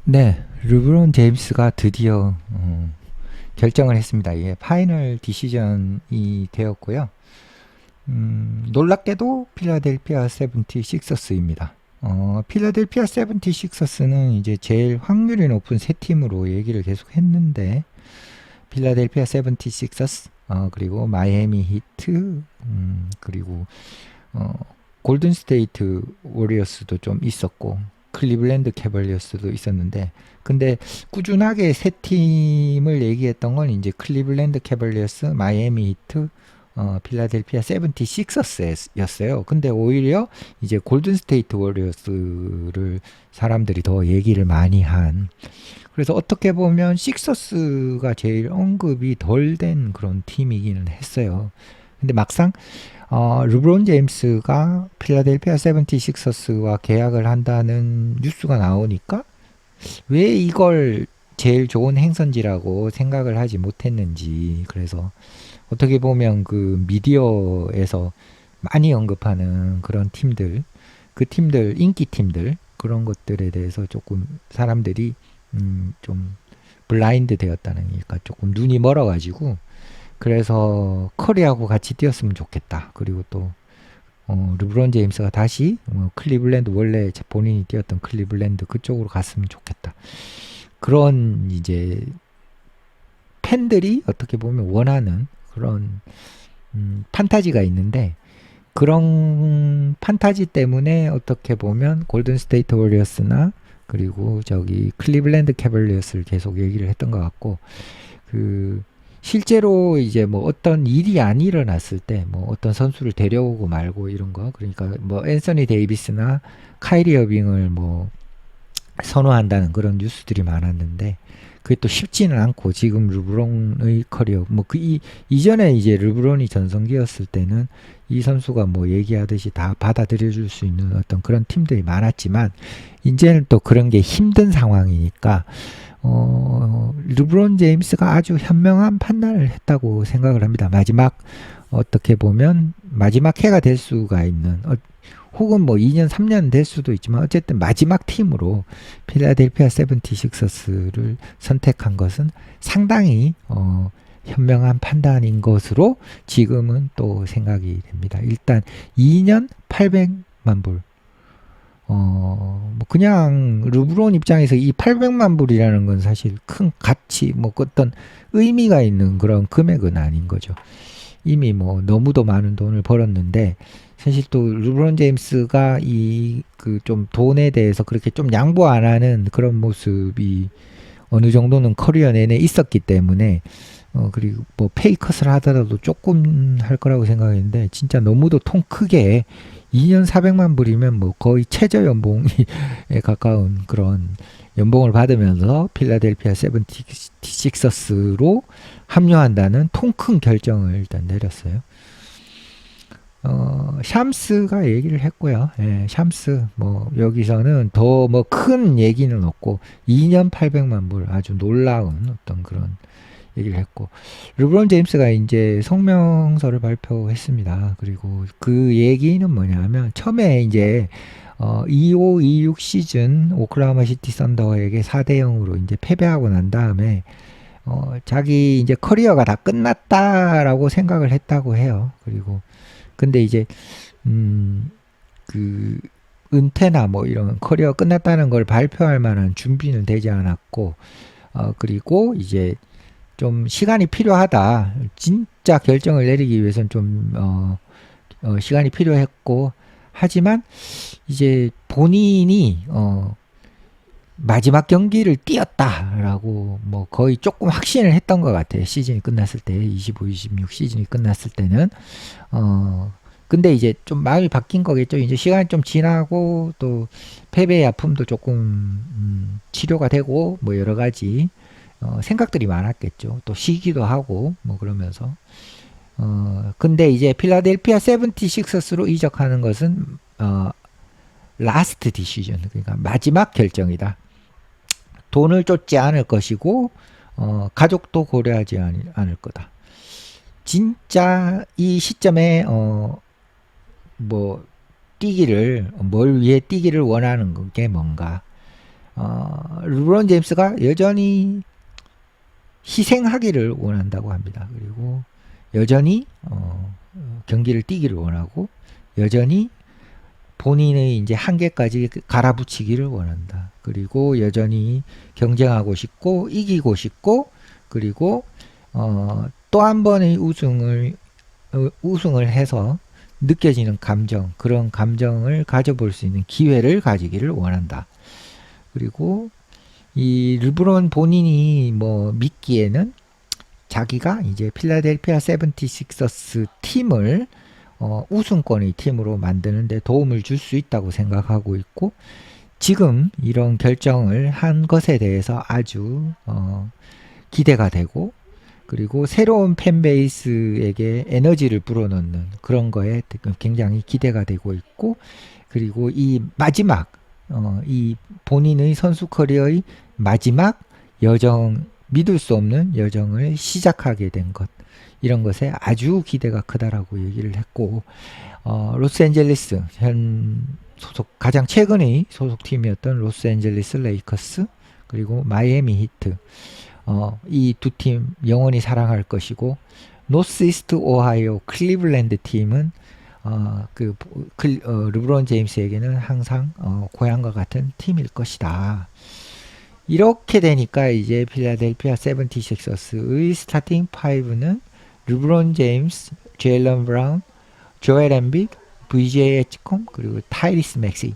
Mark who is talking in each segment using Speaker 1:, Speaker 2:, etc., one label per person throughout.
Speaker 1: 네. 르브론 제임스가 드디어 결정을 했습니다. 이게 파이널 디시전이 되었고요. 놀랍게도 필라델피아 세븐티식서스입니다. 필라델피아 세븐티식서스는 이제 제일 확률이 높은 세 팀으로 얘기를 계속 했는데, 필라델피아 세븐티식서스, 그리고 마이애미 히트, 그리고 어, 골든 스테이트 워리어스도 좀 있었고, 클리블랜드 캐벌리어스도 있었는데, 근데 꾸준하게 세 팀을 얘기했던 건 이제 클리블랜드 캐벌리어스, 마이애미 히트, 필라델피아 세븐티식서스였어요. 근데 오히려 이제 골든 스테이트 워리어스를 사람들이 더 얘기를 많이 한, 그래서 어떻게 보면 식서스가 제일 언급이 덜 된 그런 팀이기는 했어요. 근데 막상 르브론 제임스가 필라델피아 세븐티식서스와 계약을 한다는 뉴스가 나오니까 왜 이걸 제일 좋은 행선지라고 생각을 하지 못했는지, 그래서 어떻게 보면 그 미디어에서 많이 언급하는 그런 팀들, 그 팀들, 인기 팀들, 그런 것들에 대해서 조금 사람들이 좀 블라인드 되었다는, 그러니까 조금 눈이 멀어가지고, 그래서 커리하고 같이 뛰었으면 좋겠다. 그리고 또 르브론 제임스가 다시 클리블랜드, 원래 본인이 뛰었던 클리블랜드 그쪽으로 갔으면 좋겠다. 그런 이제 팬들이 어떻게 보면 원하는 그런 판타지가 있는데, 그런 판타지 때문에 어떻게 보면 골든 스테이트 워리어스나 그리고 저기 클리블랜드 캐벌리어스를 계속 얘기를 했던 것 같고, 그 실제로 이제 뭐 어떤 일이 안 일어났을 때 뭐 어떤 선수를 데려오고 말고 이런 거, 그러니까 뭐 앤서니 데이비스나 카이리 어빙을 뭐 선호한다는 그런 뉴스들이 많았는데, 그게 또 쉽지는 않고, 지금 르브론의 커리어 뭐 그 이전에 이제 르브론이 전성기였을 때는 이 선수가 뭐 얘기하듯이 다 받아들여 줄 수 있는 어떤 그런 팀들이 많았지만, 이제는 또 그런 게 힘든 상황이니까 르브론 제임스가 아주 현명한 판단을 했다고 생각을 합니다. 마지막, 어떻게 보면 마지막 해가 될 수가 있는, 혹은 뭐 2년, 3년 될 수도 있지만, 어쨌든 마지막 팀으로 필라델피아 세븐티식서스를 선택한 것은 상당히 현명한 판단인 것으로 지금은 또 생각이 됩니다. 일단 2년 800만 불. 뭐 그냥 르브론 입장에서 이 800만 불이라는 건 사실 큰 가치, 뭐 어떤 의미가 있는 그런 금액은 아닌 거죠. 이미 뭐 너무도 많은 돈을 벌었는데, 사실 또 르브론 제임스가 이 그 좀 돈에 대해서 그렇게 좀 양보 안 하는 그런 모습이 어느 정도는 커리어 내내 있었기 때문에, 그리고 뭐 페이컷을 하더라도 조금 할 거라고 생각했는데, 진짜 너무도 통 크게 2년 400만 불이면 뭐 거의 최저 연봉에 가까운 그런 연봉을 받으면서 필라델피아 세븐티식서스로 합류한다는 통 큰 결정을 일단 내렸어요. 샴스가 얘기를 했고요. 예, 샴스 뭐 여기서는 더 뭐 큰 얘기는 없고 2년 800만 불, 아주 놀라운 어떤 그런 얘기를 했고, 르브론 제임스가 이제 성명서를 발표했습니다. 그리고 그 얘기는 뭐냐면, 처음에 이제 25-26 시즌 오클라호마 시티 썬더에게 4대 0으로 이제 패배하고 난 다음에 자기 이제 커리어가 다 끝났다라고 생각을 했다고 해요. 그리고 근데 이제 그 은퇴나 뭐 이런 커리어 끝났다는 걸 발표할 만한 준비는 되지 않았고, 그리고 이제 좀 시간이 필요하다. 진짜 결정을 내리기 위해서는 좀 시간이 필요했고, 하지만 이제 본인이 마지막 경기를 뛰었다라고 뭐 거의 조금 확신을 했던 것 같아요. 시즌이 끝났을 때, 25-26 시즌이 끝났을 때는. 근데 이제 좀 마음이 바뀐 거겠죠. 이제 시간이 좀 지나고, 또 패배의 아픔도 조금 치료가 되고, 뭐 여러 가지 생각들이 많았겠죠. 또 쉬기도 하고 뭐 그러면서. 근데 이제 필라델피아 세븐티식서스로 이적하는 것은 라스트 디시전, 그러니까 마지막 결정이다. 돈을 쫓지 않을 것이고, 가족도 고려하지 않을 거다. 진짜 이 시점에 뭐 뛰기를, 뭘 위해 뛰기를 원하는 게 뭔가, 르브론 제임스가 여전히 희생하기를 원한다고 합니다. 그리고 여전히 경기를 뛰기를 원하고 여전히 본인의 이제 한계까지 갈아붙이기를 원한다. 그리고 여전히 경쟁하고 싶고 이기고 싶고 그리고 또 한 번의 우승을 해서 느껴지는 감정, 그런 감정을 가져볼 수 있는 기회를 가지기를 원한다. 그리고 이 르브론 본인이 뭐 믿기에는 자기가 이제 필라델피아 세븐티식서스 팀을 우승권의 팀으로 만드는데 도움을 줄 수 있다고 생각하고 있고 지금 이런 결정을 한 것에 대해서 아주 기대가 되고 그리고 새로운 팬베이스에게 에너지를 불어넣는 그런 거에 굉장히 기대가 되고 있고 그리고 이 마지막 이 본인의 선수 커리어의 마지막 여정 믿을 수 없는 여정을 시작하게 된 것 이런 것에 아주 기대가 크다라고 얘기를 했고 로스앤젤레스 현 소속 가장 최근의 소속팀이었던 로스앤젤레스 레이커스 그리고 마이애미 히트 이 두 팀 영원히 사랑할 것이고 노스이스트 오하이오 클리블랜드 팀은 르브론 제임스에게는 항상 고향과 같은 팀일 것이다. 이렇게 되니까 이제 필라델피아 세븐티식서스의 스타팅 5는 르브론 제임스, 제일런 브라운, 조엘 엠비드, VJ 에치콤 그리고 타이리스 맥시.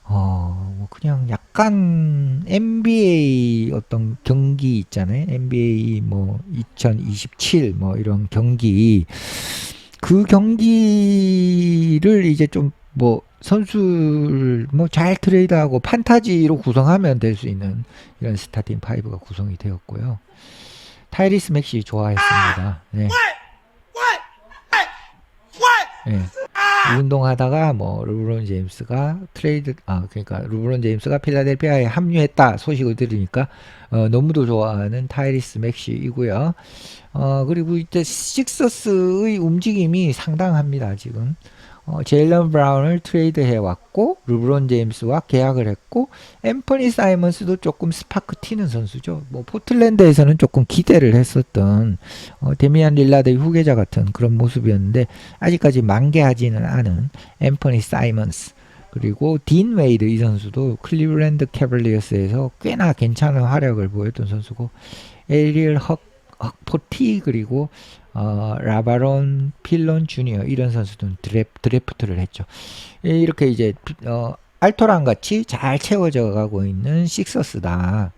Speaker 1: 뭐 그냥 약간 NBA 어떤 경기 있잖아요. NBA 뭐 2027 뭐 이런 경기 그 경기를 이제 좀 뭐 선수를 뭐 잘 트레이드하고 판타지로 구성하면 될 수 있는 이런 스타팅 5가 구성이 되었고요. 타이리스 맥시 좋아했습니다. 네. 네. 운동하다가 뭐 르브론 제임스가 그러니까 르브론 제임스가 필라델피아에 합류했다 소식을 들으니까 너무도 좋아하는 타이리스 맥시이고요. 그리고 이제 식서스의 움직임이 상당합니다. 지금 제일런 브라운을 트레이드 해왔고 르브론 제임스와 계약을 했고 앰퍼니 사이먼스도 조금 스파크 튀는 선수죠. 뭐 포틀랜드에서는 조금 기대를 했었던 데미안 릴라드의 후계자 같은 그런 모습이었는데 아직까지 만개하지는 않은 앰퍼니 사이먼스 그리고 딘 웨이드 이 선수도 클리블랜드 캐벌리어스에서 꽤나 괜찮은 활약을 보였던 선수고 에리얼 헉포티 그리고 라바론 필론 주니어 이런 선수들은 드래프트를 했죠. 이렇게 이제 알토란 같이 잘 채워져 가고 있는 식서스다.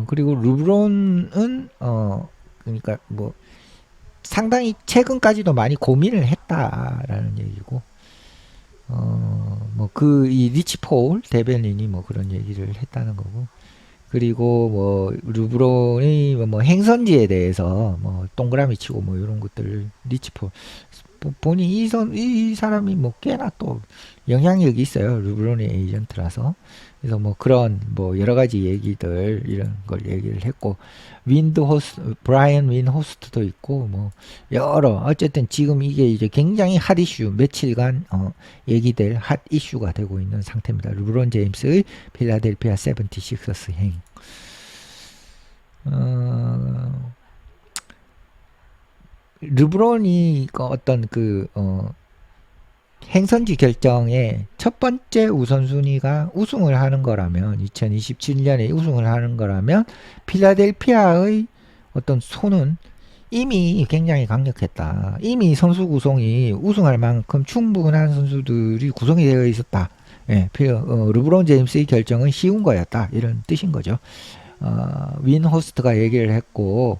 Speaker 1: 그리고 르브론은 그러니까 뭐 상당히 최근까지도 많이 고민을 했다라는 얘기고 뭐 이 리치 폴 대변인이 뭐 그런 얘기를 했다는 거고 그리고 뭐 르브론의 뭐 행선지에 대해서 뭐 동그라미 치고 뭐 이런 것들 리치폴 본인 이 사람이 뭐 꽤나 또 영향력이 있어요. 르브론의 에이전트라서 그래서 뭐 그런 뭐 여러 가지 얘기들 이런 걸 얘기를 했고 브라이언 윈 호스트도 있고 뭐 여러 어쨌든 지금 이게 이제 굉장히 핫 이슈 며칠간 얘기될 핫 이슈가 되고 있는 상태입니다. 르브론 제임스의 필라델피아 세븐티식서스 행. 르브론이 어떤 행선지 결정의 첫 번째 우선순위가 우승을 하는 거라면 2027년에 우승을 하는 거라면 필라델피아의 어떤 손은 이미 굉장히 강력했다. 이미 선수 구성이 우승할 만큼 충분한 선수들이 구성이 되어 있었다. 예, 르브론 제임스의 결정은 쉬운 거였다. 이런 뜻인 거죠. 윈 호스트가 얘기를 했고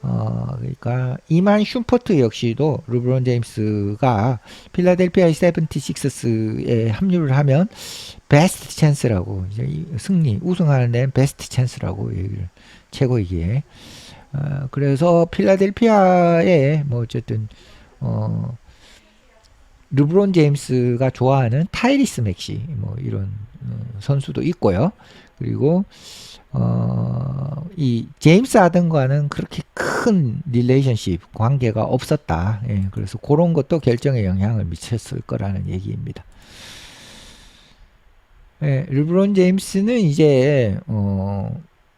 Speaker 1: 그러니까 이만 슈퍼트 역시도 르브론 제임스가 필라델피아 세븐티식서스에 합류를 하면 베스트 찬스라고 승리 우승하는 데는 베스트 찬스라고 얘기를 최고이기에 그래서 필라델피아에 뭐 어쨌든 르브론 제임스가 좋아하는 타이리스 맥시 뭐 이런 선수도 있고요. 그리고 이 제임스 하든과는 그렇게 큰 릴레이션십 관계가 없었다. 예, 그래서 그런 것도 결정에 영향을 미쳤을 거라는 얘기입니다. 예, 르브론 제임스는 이제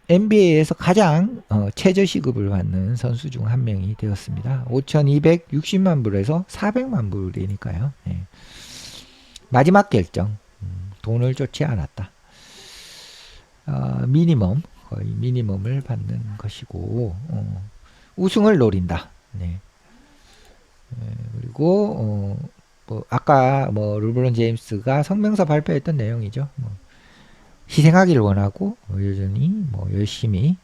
Speaker 1: NBA에서 가장 최저 시급을 받는 선수 중 한 명이 되었습니다. 5,260만 불에서 400만 불이니까요. 예. 마지막 결정. 돈을 쫓지 않았다. 미니멈, 거의 미니멈을 받는 것이고, 우승을 노린다. 네. 그리고, 뭐 아까 르브론 제임스가 성명서 발표했던 내용이죠. 희생하기를 원하고, 여전히 열심히,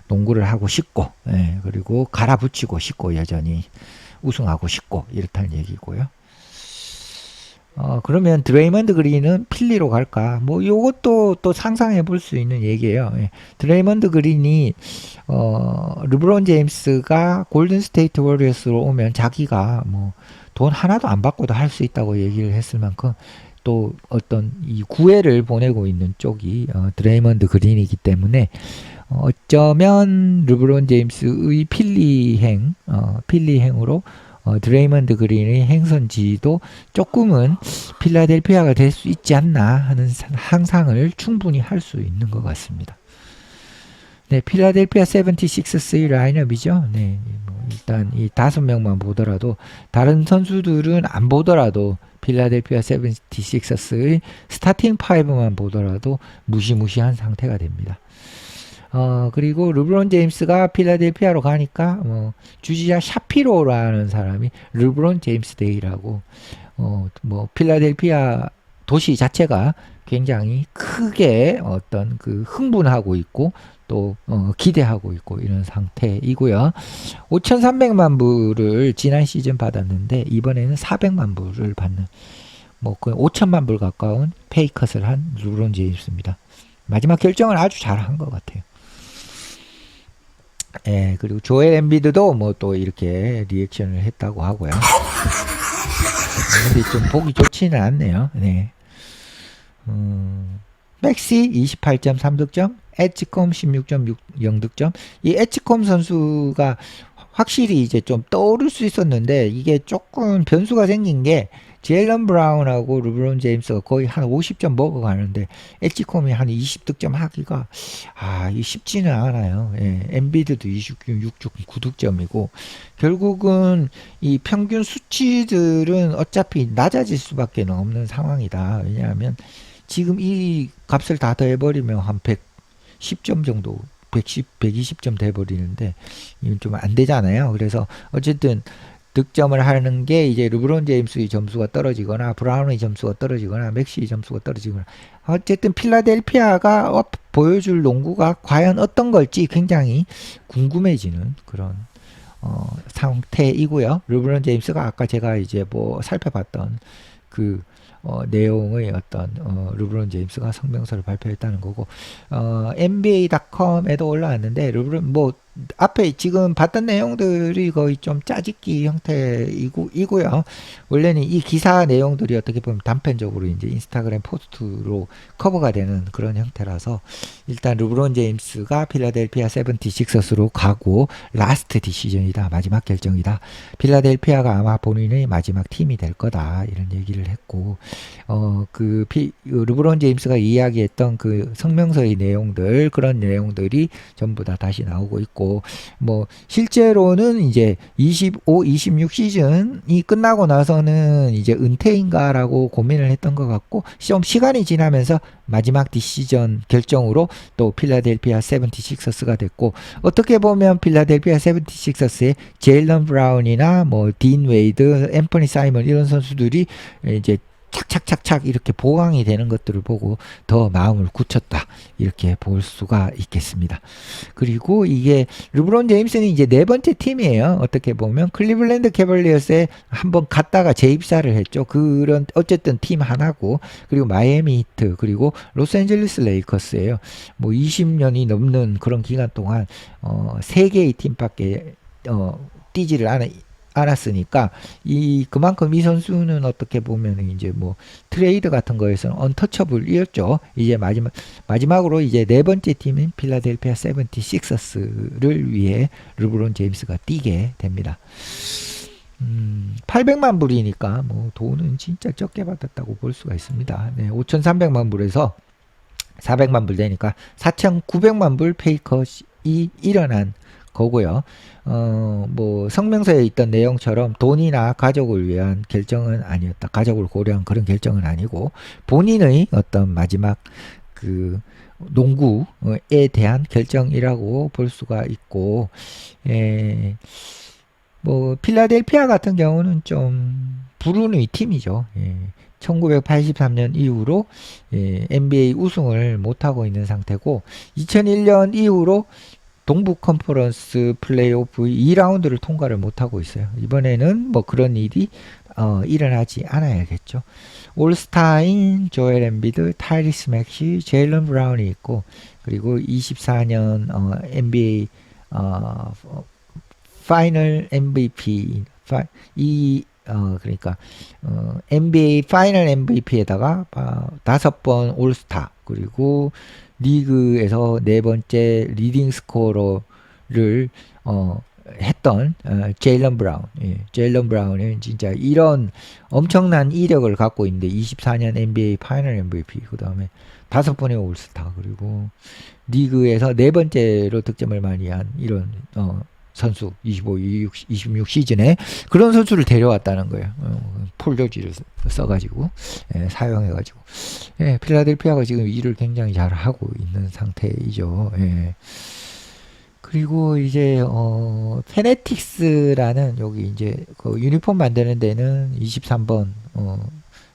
Speaker 1: 농구를 하고 싶고, 예, 그리고 갈아붙이고 싶고, 여전히 우승하고 싶고, 이렇다는 얘기고요. 그러면 드레이먼드 그린은 필리로 갈까? 요것도 또 상상해 볼 수 있는 얘기예요. 예. 드레이먼드 그린이, 르브론 제임스가 골든 스테이트 워리어스로 오면 자기가 돈 하나도 안 받고도 할 수 있다고 얘기를 했을 만큼 또 어떤 이 구애를 보내고 있는 쪽이, 드레이먼드 그린이기 때문에, 어쩌면 르브론 제임스의 필리행으로 드레이먼드 그린의 행선지도 조금은 필라델피아가 될 수 있지 않나 하는 상상을 충분히 할 수 있는 것 같습니다. 네, 필라델피아 76의 라인업이죠. 네, 일단 이 5명만 보더라도 다른 선수들은 안 보더라도 필라델피아 76의 스타팅 5만 보더라도 무시무시한 상태가 됩니다. 그리고 르브론 제임스가 필라델피아로 가니까 주지자 샤피로라는 사람이 르브론 제임스 데이라고 필라델피아 도시 자체가 굉장히 크게 어떤 그 흥분하고 있고 또 기대하고 있고 이런 상태이고요. 5,300만 불을 지난 시즌 받았는데 이번에는 400만 불을 받는 거의 5천만 불 가까운 페이컷을 한 르브론 제임스입니다. 마지막 결정을 아주 잘한 것 같아요. 예, 그리고 조엘 엠비드도 또 이렇게 리액션을 했다고 하고요. 근데 좀 보기 좋지는 않네요. 네. 맥시 28.3득점, 엣지컴 16.0득점. 이 엣지컴 선수가 확실히 이제 좀 떠오를 수 있었는데 이게 조금 변수가 생긴 게 제일런 브라운하고 르브론 제임스가 거의 한 50점 먹어가는데 엣지컴이 한 20득점 하기가 이 쉽지는 않아요. 예, 엔비드도 6.9득점이고 결국은 이 평균 수치들은 어차피 낮아질 수밖에 없는 상황이다. 왜냐하면 지금 이 값을 다 더해버리면 한 110점 정도 120점 돼버리는데 이건 좀 안 되잖아요. 그래서 어쨌든 득점을 하는 게 이제 르브론 제임스의 점수가 떨어지거나 브라운의 점수가 떨어지거나 맥시의 점수가 떨어지거나 어쨌든 필라델피아가 보여줄 농구가 과연 어떤 걸지 굉장히 궁금해지는 그런 상태이고요. 르브론 제임스가 아까 제가 이제 살펴봤던 그 내용의 어떤 르브론 제임스가 성명서를 발표했다는 거고 NBA.com에도 올라왔는데 르브론 앞에 지금 봤던 내용들이 거의 좀 짜집기 형태이고요. 원래는 이 기사 내용들이 어떻게 보면 단편적으로 이제 인스타그램 포스트로 커버가 되는 그런 형태라서 일단 르브론 제임스가 필라델피아 76서스로 가고 라스트 디시전이다. 마지막 결정이다. 필라델피아가 아마 본인의 마지막 팀이 될 거다. 이런 얘기를 했고 르브론 제임스가 이야기했던 그 성명서의 내용들 그런 내용들이 전부 다 다시 나오고 있고 실제로는 이제 25, 26 시즌이 끝나고 나서는 이제 은퇴인가라고 고민을 했던 것 같고 좀 시간이 지나면서 마지막 디시전 결정으로 또 필라델피아 76서스가 됐고 어떻게 보면 필라델피아 76서스의 제일런 브라운이나 딘 웨이드, 앰퍼니 사이먼 이런 선수들이 이제 착착착착 이렇게 보강이 되는 것들을 보고 더 마음을 굳혔다 이렇게 볼 수가 있겠습니다. 그리고 이게 르브론 제임스는 이제 4번째 팀이에요. 어떻게 보면 클리블랜드 캐벌리어스에 한번 갔다가 재입사를 했죠. 그런 어쨌든 팀 하나고 그리고 마이애미 히트 그리고 로스앤젤레스 레이커스예요. 20년이 넘는 그런 기간 동안 3개의 팀밖에 뛰지를 않았으니까 그만큼 이 선수는 어떻게 보면 이제 트레이드 같은 거에서는 언터처블이었죠. 이제 마지막으로 이제 4번째 팀인 필라델피아 76서스를 위해 르브론 제임스가 뛰게 됩니다. 800만 불이니까 뭐 돈은 진짜 적게 받았다고 볼 수가 있습니다. 네, 5,300만 불에서 400만 불 되니까 4,900만 불 페이컷이 일어난 거고요. 뭐 성명서에 있던 내용처럼 돈이나 가족을 위한 결정은 아니었다. 가족을 고려한 그런 결정은 아니고 본인의 어떤 마지막 그 농구에 대한 결정이라고 볼 수가 있고, 뭐 필라델피아 같은 경우는 좀 불운의 팀이죠. 1983년 이후로 NBA 우승을 못하고 있는 상태고 2001년 이후로 동부 컨퍼런스 플레이오프 2라운드를 통과를 못하고 있어요. 이번에는 뭐 그런 일이 일어나지 않아야겠죠. 올스타인 조엘 엠비드, 타이리스 맥시, 제일런 브라운이 있고 그리고 24년 NBA 파이널 MVP 그러니까 NBA 파이널 MVP에다가 5번 올스타 그리고 리그에서 4번째 리딩 스코어를 했던 제일런 브라운. 제일런 브라운은 진짜 이런 엄청난 이력을 갖고 있는데 24년 NBA 파이널 MVP 그 다음에 5번의 올스타 그리고 리그에서 4번째로 득점을 많이 한 이런 선수 25, 26 시즌에 그런 선수를 데려왔다는 거예요. 폴 조지를 써가지고 사용해가지고 필라델피아가 지금 일을 굉장히 잘 하고 있는 상태이죠. 그리고 이제 페네틱스라는 여기 이제 그 유니폼 만드는 데는 23번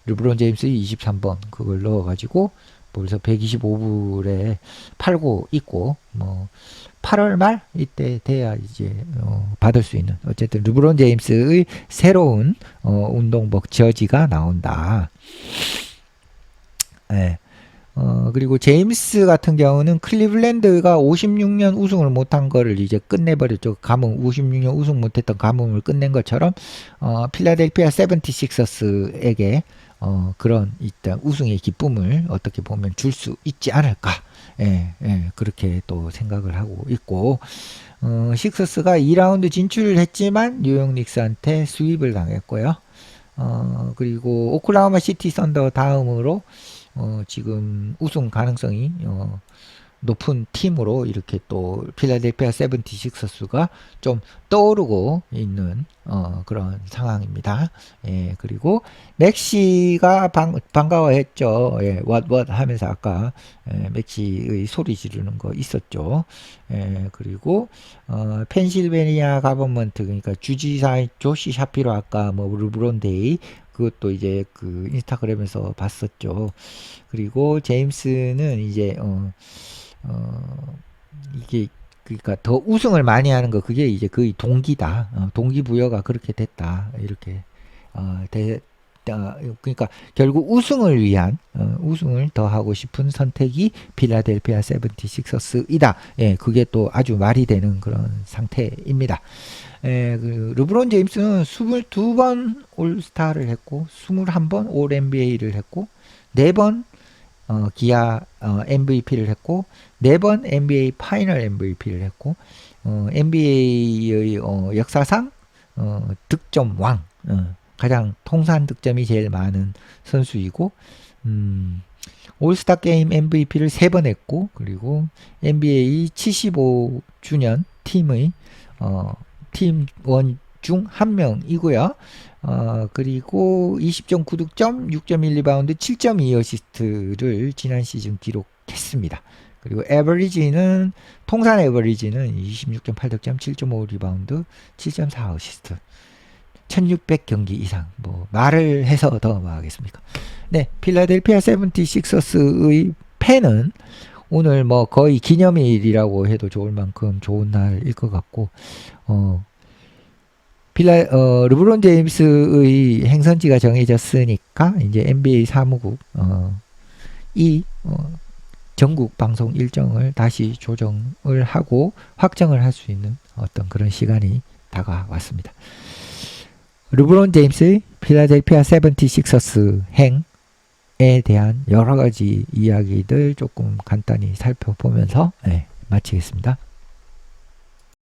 Speaker 1: 르브론 제임스 23번 그걸 넣어가지고 벌써 125불에 팔고 있고 뭐 8월 말 이때 돼야 이제 받을 수 있는 어쨌든 르브론 제임스의 새로운 운동복 저지가 나온다. 그리고 제임스 같은 경우는 클리블랜드가 56년 우승을 못한 거를 이제 끝내버렸죠. 가뭄 56년 우승 못했던 가뭄을 끝낸 것처럼 필라델피아 세븐티식서스에게 그런 일단 우승의 기쁨을 어떻게 보면 줄 수 있지 않을까. 그렇게 또 생각을 하고 있고, 식서스가 2라운드 진출을 했지만 뉴욕 닉스한테 스윕을 당했고요. 그리고 오클라호마 시티 선더 다음으로 지금 우승 가능성이 높은 팀으로 이렇게 또 필라델피아 세븐티식서스가 좀 떠오르고 있는 그런 상황입니다. 그리고 맥시가 반가워했죠. what 하면서 아까 맥시의 소리 지르는 거 있었죠. 그리고 펜실베니아 가버먼트 그러니까 주지사 조시 샤피로 아까 뭐 르브론 데이 그것도 이제 그 인스타그램에서 봤었죠. 그리고 제임스는 이제 이게 그러니까 더 우승을 많이 하는 거 그게 이제 거의 동기다. 동기부여가 그렇게 됐다. 이렇게 그러니까 결국 우승을 위한 우승을 더 하고 싶은 선택이 필라델피아 세븐티식서스이다. 그게 또 아주 말이 되는 그런 상태입니다. 그 르브론 제임스는 22번 올스타를 했고 21번 올 NBA를 했고 4번 기아 MVP를 했고 4번 NBA 파이널 MVP를 했고 NBA의 역사상 득점 왕 가장 통산 득점이 제일 많은 선수이고 올스타 게임 MVP를 3번 했고 그리고 NBA 75주년 팀의 팀원 중 한 명이고요. 그리고 20.9득점, 6.1리바운드, 7.2어시스트를 지난 시즌 기록했습니다. 그리고 에버리지는 통산 에버리지는 26.8득점, 7.5리바운드, 7.4어시스트. 1600경기 이상 뭐 말을 해서 더 뭐 하겠습니까? 네, 필라델피아 세븐티식서스의 팬은 오늘 뭐 거의 기념일이라고 해도 좋을 만큼 좋은 날일 것 같고 르브론 제임스의 행선지가 정해졌으니까 이제 NBA 사무국 전국 방송 일정을 다시 조정을 하고 확정을 할 수 있는 어떤 그런 시간이 다가왔습니다. 르브론 제임스의 필라델피아 세븐티식서스 행에 대한 여러 가지 이야기들 조금 간단히 살펴보면서 마치겠습니다.